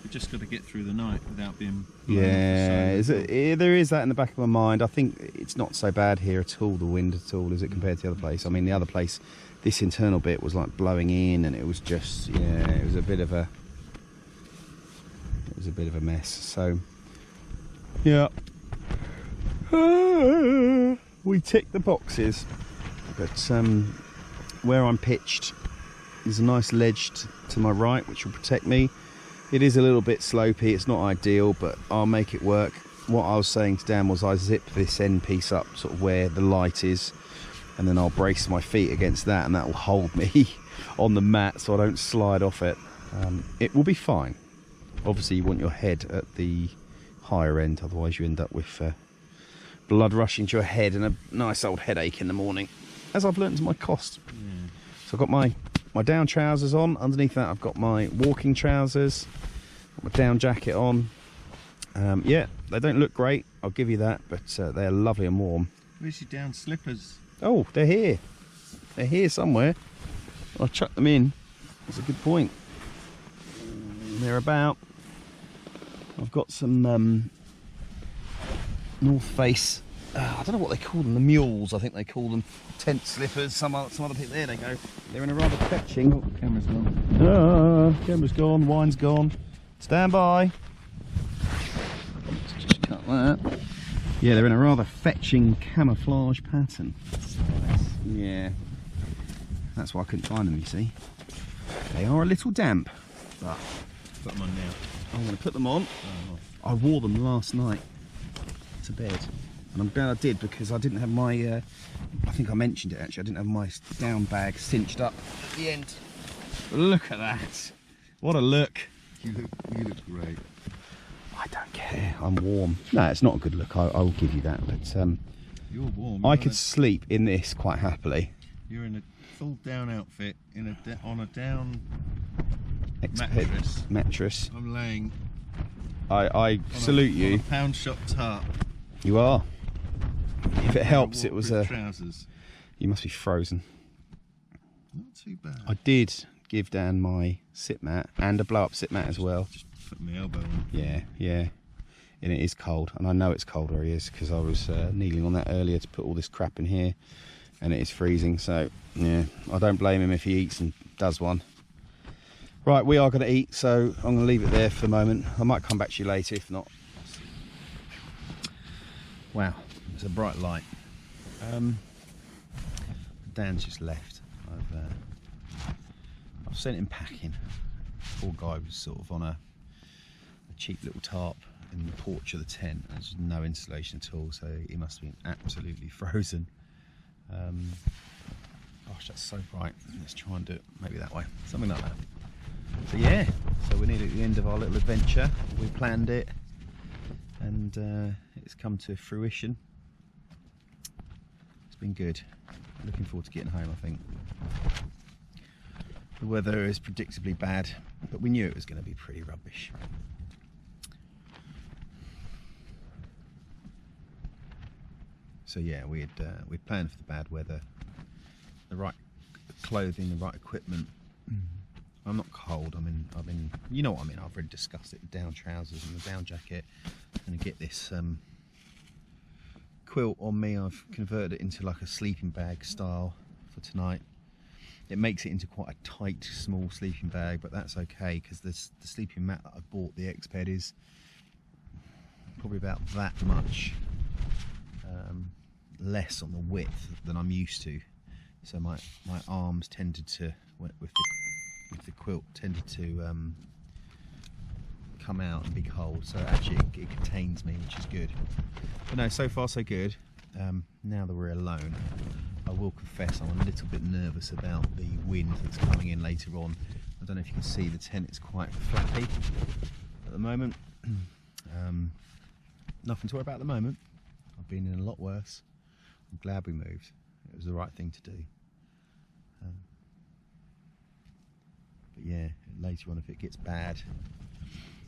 we've just got to get through the night without being. Yeah, blown off the side. there is that in the back of my mind. I think it's not so bad here at all, the wind at all, is it, compared to the other place? I mean, the other place, this internal bit was like blowing in, and it was just, yeah, it was a bit of a mess. So, yeah, we tick the boxes, but where I'm pitched, there's a nice ledge to my right, which will protect me. It is a little bit slopey, it's not ideal, but I'll make it work. What I was saying to Dan was I zip this end piece up sort of where the light is, and then I'll brace my feet against that, and that will hold me on the mat so I don't slide off it. It will be fine. Obviously you want your head at the higher end, otherwise you end up with blood rushing to your head and a nice old headache in the morning, as I've learned to my cost. Yeah. So I've got my down trousers on. Underneath that I've got my walking trousers, got my down jacket on. Yeah, they don't look great, I'll give you that, but they're lovely and warm. Where's your down slippers? Oh, they're here. They're here somewhere. I'll chuck them in. That's a good point. They're about I've got some North Face, I don't know what they call them, the mules I think they call them, tent slippers, some other people, there they go. They're in a rather fetching, oh, camera's gone. Camera's gone, wine's gone. Stand by. Let's just cut that. Yeah, they're in a rather fetching camouflage pattern. Yeah, that's why I couldn't find them, you see. They are a little damp, but Put them on now. I'm going to put them on. Oh. I wore them last night to bed, and I'm glad I did, because I didn't have my, I think I mentioned it actually, I didn't have my down bag cinched up at the end. But look at that. What a look. You look great. I don't care, I'm warm. No, it's not a good look, I will give you that, but You're warm. I could sleep in this quite happily. You're in a full down outfit in on a down Mattress. I'm laying. I salute you. On a pound shop tarp. You are. If it helps, it was a. Trousers. You must be frozen. Not too bad. I did give Dan my sit mat and a blow up sit mat as well. Just put my elbow on. Yeah, yeah. And it is cold, and I know it's cold where he is because I was kneeling on that earlier to put all this crap in here, and it is freezing. So yeah, I don't blame him if he eats and does one. Right, we are going to eat, so I'm going to leave it there for the moment. I might come back to you later if not. Wow, it's a bright light. Dan's just left. I've sent him packing. Poor guy was sort of on a cheap little tarp in the porch of the tent. There's no insulation at all, so he must have been absolutely frozen. Gosh, that's so bright. Let's try and do it maybe that way, something like that. So yeah, so we're nearly at the end of our little adventure. We planned it, and it's come to fruition. It's been good. Looking forward to getting home, I think. The weather is predictably bad, but we knew it was going to be pretty rubbish. So yeah, we'd planned for the bad weather, the right clothing, the right equipment. I'm not cold. I'm in. You know what I mean. I've already discussed it. The down trousers and the down jacket. I'm going to get this quilt on me. I've converted it into like a sleeping bag style for tonight. It makes it into quite a tight, small sleeping bag, but that's okay because the sleeping mat that I bought, the X-Bed, is probably about that much less on the width than I'm used to. So my arms tended to, with the quilt, tended to come out and be cold. So actually it contains me, which is good. But no, so far so good. Now that we're alone, I will confess I'm a little bit nervous about the wind that's coming in later on. I don't know if you can see the tent is quite flappy at the moment. Nothing to worry about at the moment. I've been in a lot worse. I'm glad we moved. It was the right thing to do. But yeah, later on if it gets bad,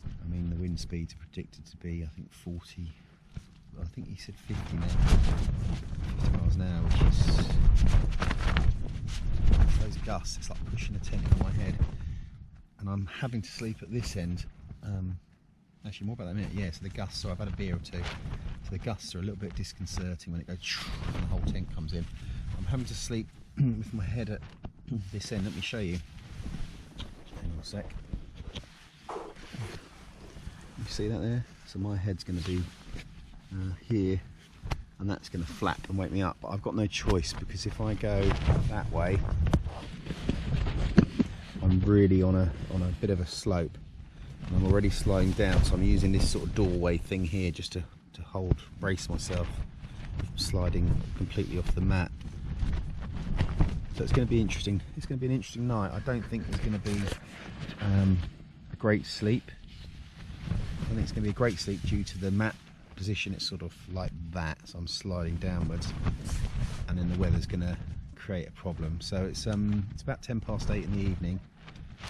I mean the wind speeds are predicted to be, I think 40, I think he said 50 now, 50 miles an hour, which is those gusts. It's like pushing a tent on my head, and I'm having to sleep at this end. Actually, more about that in a minute. Yeah, so the gusts, so I've had a beer or two, so the gusts are a little bit disconcerting when it goes and the whole tent comes in. I'm having to sleep with my head at this end. Let me show you. Hang on a sec. You see that there? So my head's going to be here, and that's going to flap and wake me up, but I've got no choice because if I go that way, I'm really on a bit of a slope, and I'm already sliding down, so I'm using this sort of doorway thing here just to brace myself from sliding completely off the mat. So it's going to be interesting. It's going to be an interesting night. I don't think it's going to be a great sleep. I think it's going to be a great sleep due to the mat position. It's sort of like that, so I'm sliding downwards, and then the weather's going to create a problem. So it's about 10 past 8 in the evening.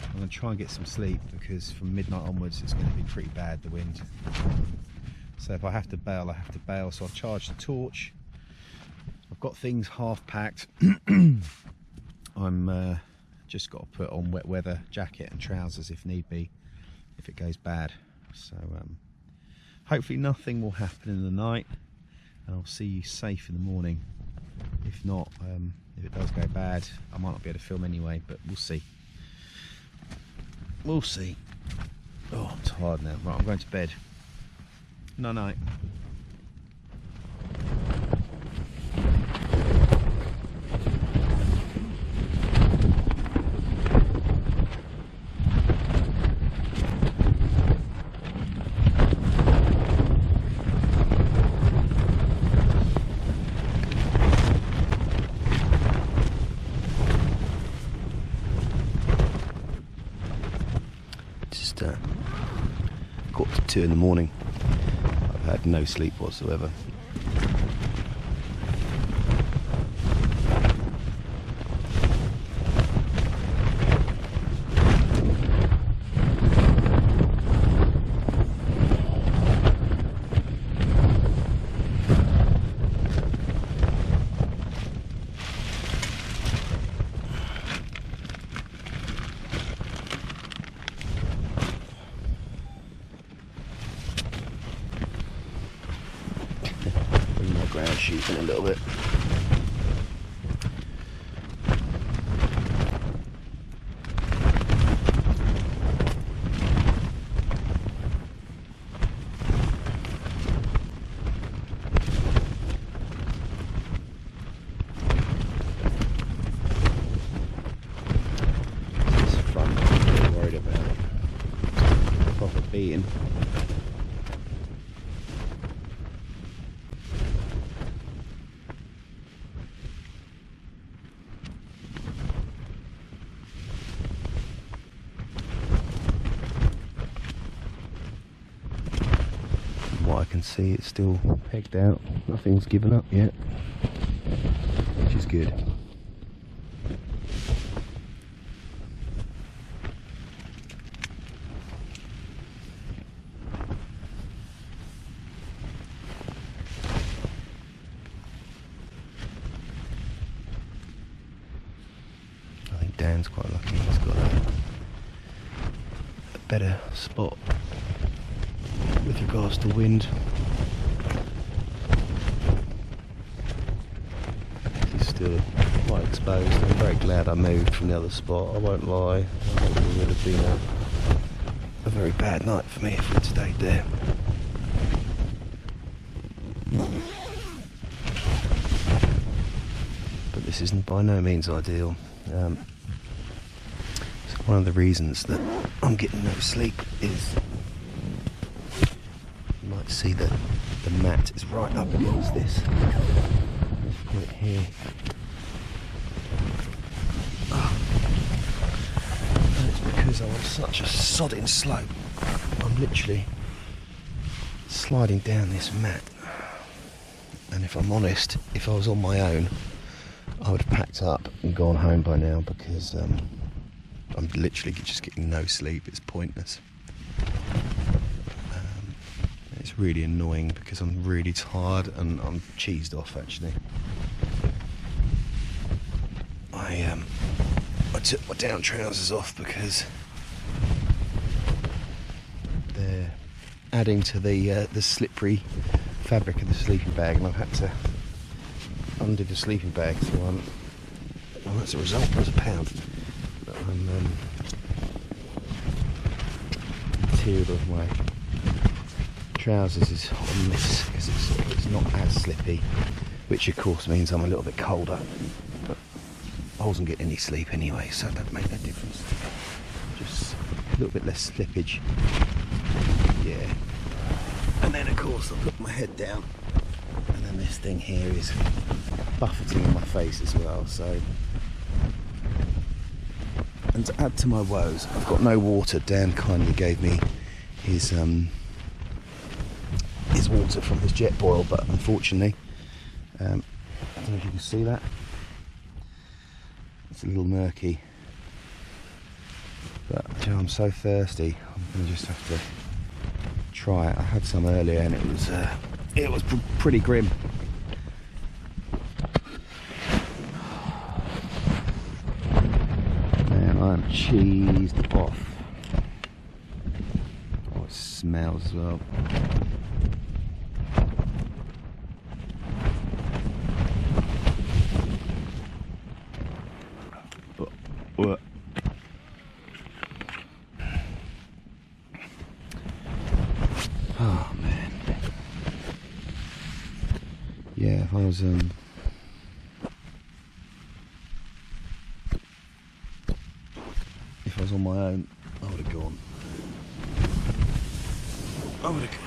I'm going to try and get some sleep because from midnight onwards it's going to be pretty bad, the wind. So if I have to bail, I have to bail. So I've charged the torch. I've got things half packed. I'm just got to put on wet weather jacket and trousers if need be, if it goes bad. So hopefully nothing will happen in the night, and I'll see you safe in the morning. If not, if it does go bad, I might not be able to film anyway, but we'll see. We'll see. Oh, I'm tired now. Right, I'm going to bed. Night night. Just quarter to 2 in the morning. I've had no sleep whatsoever. Ground sheeping a little bit. This is fun. I'm not worried about it. Proper beating. What I can see, it's still pegged out, nothing's given up yet, which is good. I think Dan's quite lucky, he's got a better spot with regards to wind. He's still quite exposed. I'm very glad I moved from the other spot, I won't lie. I think it would have been a very bad night for me if we'd stayed there. But this isn't by no means ideal. So one of the reasons that I'm getting no sleep is see that the mat is right up against this. Let's put it here. And it's because I'm on such a sodding slope. I'm literally sliding down this mat. And if I'm honest, if I was on my own, I would have packed up and gone home by now, because I'm literally just getting no sleep. It's pointless. It's really annoying because I'm really tired and I'm cheesed off actually. I took my down trousers off because they're adding to the slippery fabric of the sleeping bag, and I've had to undo the sleeping bag, so well, that's a result. There's a pound. Material of my trousers is on this because it's not as slippy, which of course means I'm a little bit colder, but I wasn't getting any sleep anyway, so that made no difference. Just a little bit less slippage. Yeah. And then of course I put my head down, and then this thing here is buffeting in my face as well. So, and to add to my woes, I've got no water. Dan kindly gave me his water from his jet boil, but unfortunately, I don't know if you can see that. It's a little murky, but you know, I'm so thirsty. I'm gonna just have to try it. I had some earlier, and it was pretty grim. Man, I'm cheesed off. Oh, it smells as well. What? Oh man. Yeah, if I was on my own, I would have gone. I would have gone.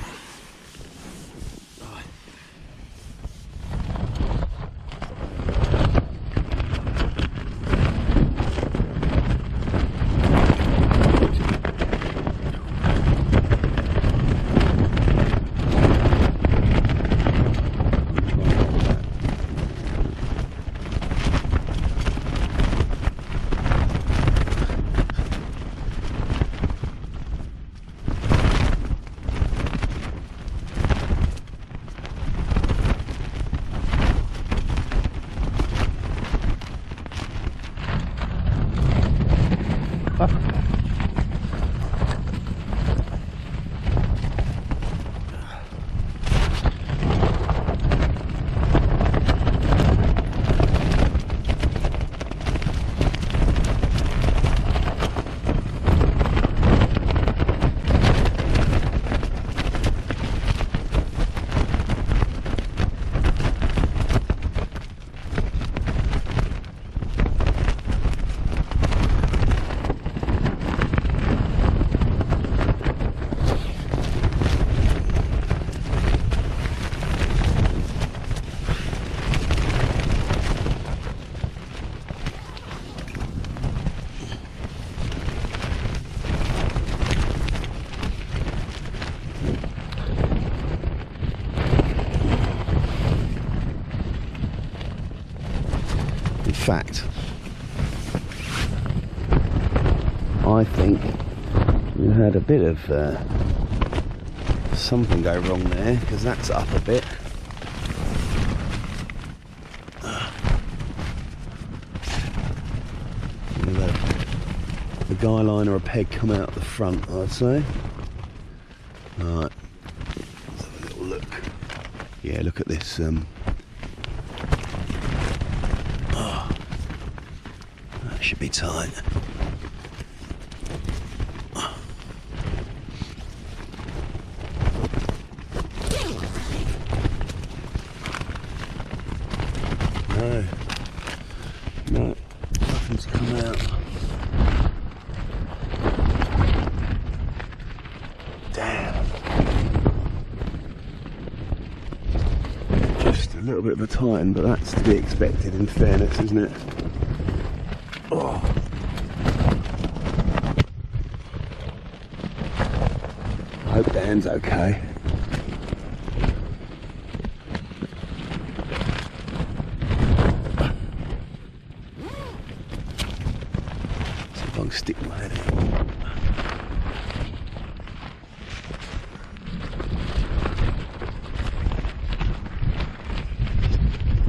In fact, I think we had a bit of something go wrong there, because that's up a bit. The guy line or a peg come out the front, I'd say. Right, let's have a little look. Yeah, look at this. That should be tight. No, nothing's come out. Damn. Just a little bit of a tighten, but that's to be expected in fairness, isn't it? Oh. I hope Dan's okay. See if I can stick my head in.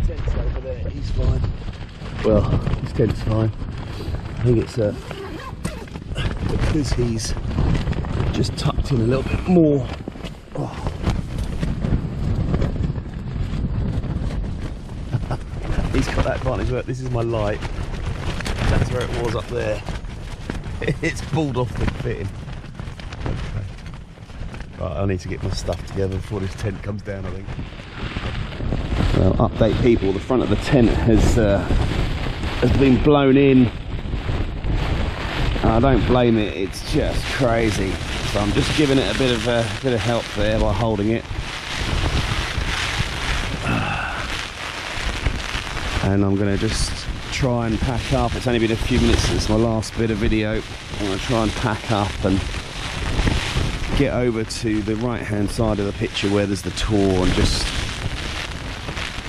Tent's over there, he's fine. Well, his tent's fine. I think it's because he's just tucked in a little bit more. Oh. He's got that advantage where this is my light. That's where it was up there. It's pulled off the fitting. Okay. Right, I need to get my stuff together before this tent comes down, I think. Well, update people, the front of the tent has been blown in. I don't blame it, it's just crazy. So I'm just giving it a bit of help there by holding it. And I'm going to just try and pack up. It's only been a few minutes since my last bit of video. I'm going to try and pack up and get over to the right hand side of the picture where there's the tour and just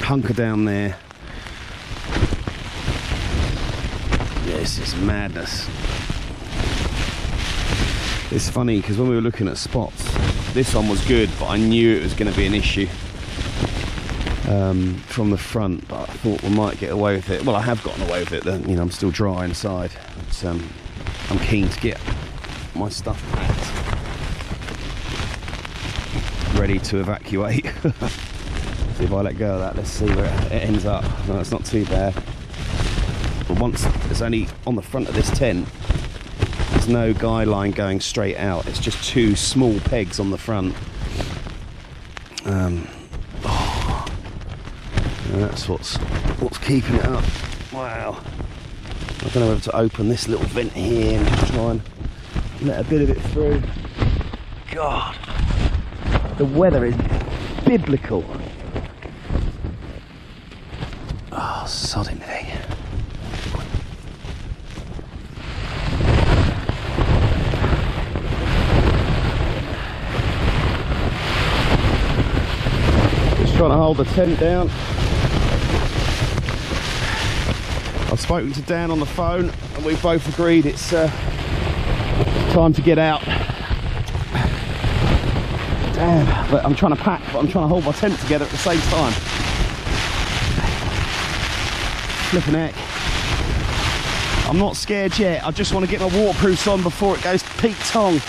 hunker down there. This is madness. It's funny because when we were looking at spots, this one was good, but I knew it was going to be an issue from the front. But I thought we might get away with it. Well, I have gotten away with it. Then, you know, I'm still dry inside. But, I'm keen to get my stuff packed, ready to evacuate. See if I let go of that. Let's see where it ends up. No, it's not too bad. But once there's only on the front of this tent, there's no guy line going straight out. It's just two small pegs on the front. That's what's keeping it up. Wow. I don't know whether to open this little vent here and just try and let a bit of it through. God, the weather is biblical. Oh, sodding thing. Just trying to hold the tent down. I've spoken to Dan on the phone and we've both agreed it's time to get out. Damn, but I'm trying to pack, but I'm trying to hold my tent together at the same time. Flipping heck. I'm not scared yet, I just want to get my waterproofs on before it goes Pete Tong.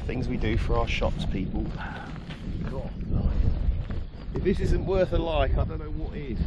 Things we do for our shots, people. God, if this isn't worth a like, I don't know what is.